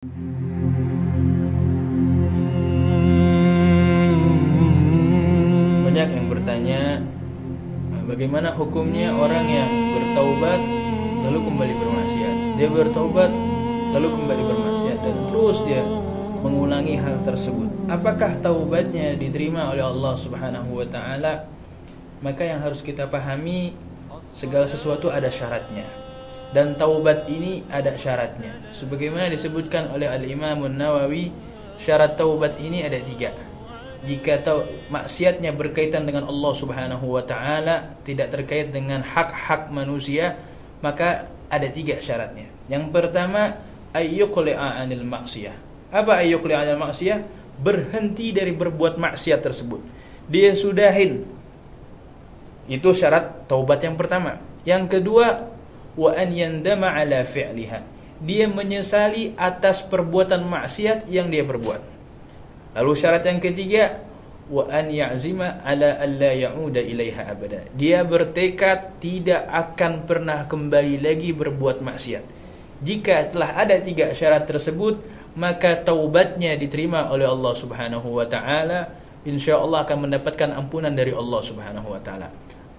Banyak yang bertanya, bagaimana hukumnya orang yang bertaubat lalu kembali bermaksiat? Dia bertaubat lalu kembali bermaksiat dan terus dia mengulangi hal tersebut. Apakah taubatnya diterima oleh Allah Subhanahu wa taala? Maka yang harus kita pahami, segala sesuatu ada syaratnya. Dan taubat ini ada syaratnya. Sebagaimana disebutkan oleh Al-Imam An-Nawawi, syarat taubat ini ada 3. Jika maksiatnya berkaitan dengan Allah Subhanahu wa taala, tidak terkait dengan hak-hak manusia, maka ada 3 syaratnya. Yang pertama, ayyuqli'a 'anil maksiyah. Apa ayyuqli'a 'anil maksiyah? Berhenti dari berbuat maksiat tersebut. Dia sudahin. Itu syarat taubat yang pertama. Yang kedua, wa an yandama 'ala fi'liha. Dia menyesali atas perbuatan maksiat yang dia perbuat. Lalu syarat yang ketiga, wa an ya'zima 'ala alla ya'uda ilaiha abada. Dia bertekad tidak akan pernah kembali lagi berbuat maksiat. Jika telah ada 3 syarat tersebut, maka taubatnya diterima oleh Allah Subhanahu wa taala. Insyaallah akan mendapatkan ampunan dari Allah Subhanahu wa taala.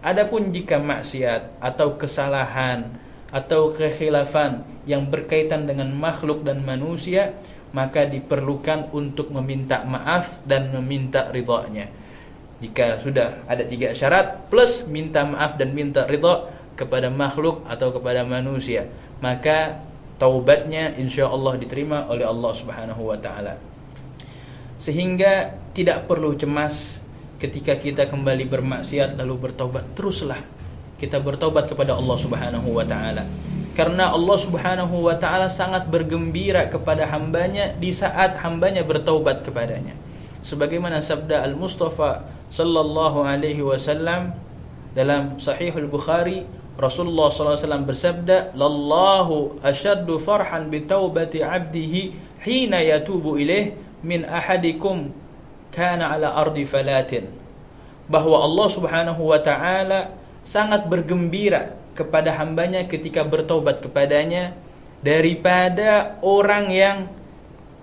Adapun jika maksiat atau kesalahan atau kekhilafan yang berkaitan dengan makhluk dan manusia, maka diperlukan untuk meminta maaf dan meminta ridhanya. Jika sudah ada 3 syarat plus minta maaf dan minta ridha kepada makhluk atau kepada manusia, maka taubatnya insyaallah diterima oleh Allah Subhanahu wa taala. Sehingga tidak perlu cemas ketika kita kembali bermaksiat lalu bertaubat. Teruslah kita bertaubat kepada Allah Subhanahu wa taala. Karena Allah Subhanahu wa taala sangat bergembira kepada hambanya di saat hambanya bertaubat kepadanya. Sebagaimana sabda Al-Mustafa sallallahu alaihi wasallam dalam Sahihul Bukhari, Rasulullah sallallahu alaihi wasallam bersabda, "Lallahu ashaddu farhan bi taubati 'abdihi hina yatubu ilaih min ahadikum kana ala ardi falatin." Bahwa Allah Subhanahu wa taala sangat bergembira kepada hambanya ketika bertaubat kepadanya daripada orang yang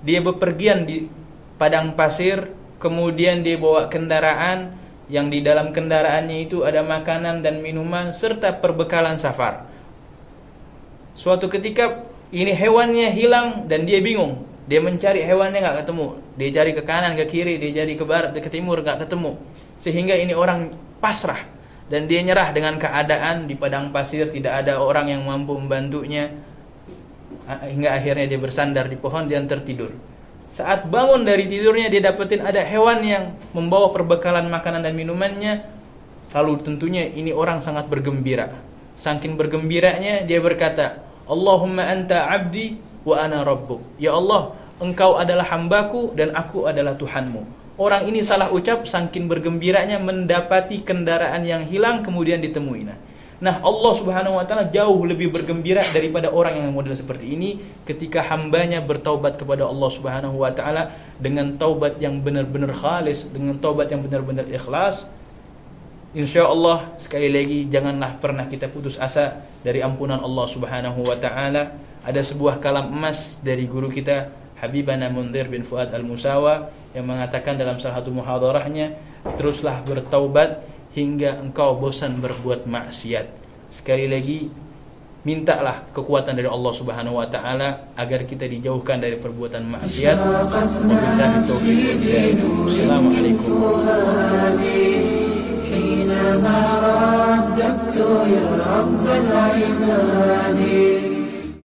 dia bepergian di padang pasir, kemudian dia bawa kendaraan yang di dalam kendaraannya itu ada makanan dan minuman serta perbekalan safar. Suatu ketika ini hewannya hilang dan dia bingung. Dia mencari hewannya nggak ketemu. Dia cari ke kanan, ke kiri, dia cari ke barat, ke timur, nggak ketemu. Sehingga ini orang pasrah dan dia nyerah dengan keadaan di padang pasir, tidak ada orang yang mampu membantunya. Hingga akhirnya dia bersandar di pohon dan tertidur. Saat bangun dari tidurnya, dia dapetin ada hewan yang membawa perbekalan makanan dan minumannya. Lalu tentunya ini orang sangat bergembira. Saking bergembiranya dia berkata, "Allahumma anta abdi wa ana rabbuk." Ya Allah, engkau adalah hambaku dan aku adalah Tuhanmu. Orang ini salah ucap saking bergembiranya mendapati kendaraan yang hilang kemudian ditemui. Nah, Allah Subhanahu wa taala jauh lebih bergembira daripada orang yang model seperti ini ketika hambanya bertaubat kepada Allah Subhanahu wa taala dengan taubat yang benar-benar khalis, dengan taubat yang benar-benar ikhlas. Insyaallah sekali lagi janganlah pernah kita putus asa dari ampunan Allah Subhanahu wa taala. Ada sebuah kalam emas dari guru kita Habibana Mundhir bin Fuad Al-Musawa yang mengatakan dalam salah satu muhadarahnya, teruslah bertaubat hingga engkau bosan berbuat maksiat. Sekali lagi, mintalah kekuatan dari Allah Subhanahu wa taala agar kita dijauhkan dari perbuatan maksiat. Wabillahi taufiq wal hidayah. Assalamualaikum warahmatullahi wabarakatuh.